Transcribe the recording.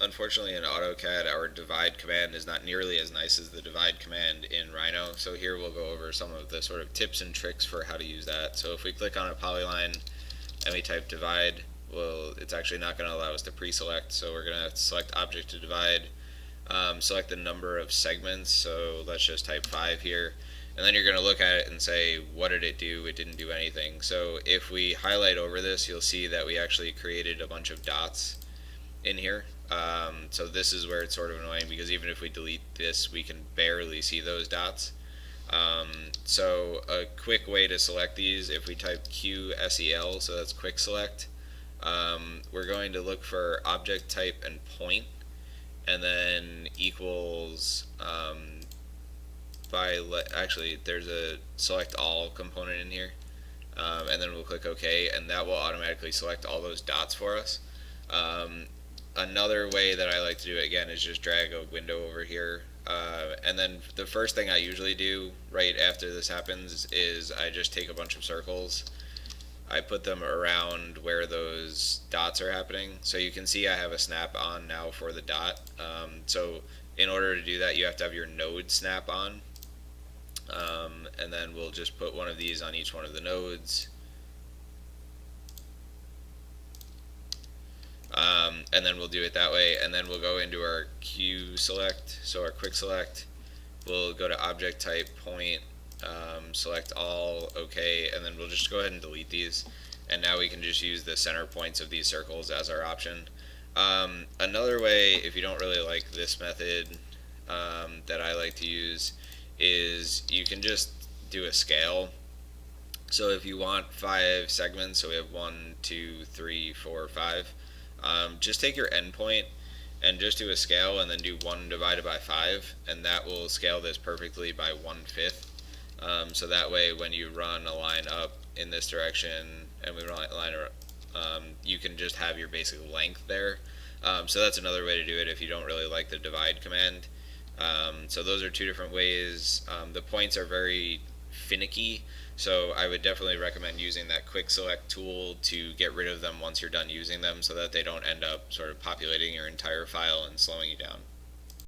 unfortunately in AutoCAD our divide command is not nearly as nice as the divide command in Rhino, so here we'll go over some of the sort of tips and tricks for how to use that. So if we click on a polyline and we type divide, well, it's actually not going to allow us to pre-select, so we're going to select object to divide, select the number of segments, so let's just type 5 here, and then you're going to look at it and say, what did it do? It didn't do anything. So if we highlight over this, you'll see that we actually created a bunch of dots in here. So this is where it's sort of annoying, because even if we delete this, we can barely see those dots. So a quick way to select these, if we type QSEL, so that's quick select, we're going to look for object type and point, and then equals actually there's a select all component in here, and then we'll click OK, and that will automatically select all those dots for us. Another way that I like to do it again is just drag a window over here, and then the first thing I usually do right after this happens is I just take a bunch of circles, I put them around where those dots are happening. So you can see I have a snap on now for the dot. So in order to do that, you have to have your node snap on, and then we'll just put one of these on each one of the nodes. And then we'll do it that way, and then we'll go into our Q select, so our quick select, we'll go to object type point, select all, OK, and then we'll just go ahead and delete these, and now we can just use the center points of these circles as our option. Another way, if you don't really like this method, that I like to use, is you can just do a scale. So if you want 5 segments, so we have 1, 2, 3, 4, 5, just take your endpoint and just do a scale, and then do 1 divided by 5, and that will scale this perfectly by 1/5. So that way when you run a line up in this direction and we run a line you can just have your basic length there. So that's another way to do it if you don't really like the divide command. So those are 2 different ways. The points are very finicky, so I would definitely recommend using that quick select tool to get rid of them once you're done using them, so that they don't end up sort of populating your entire file and slowing you down.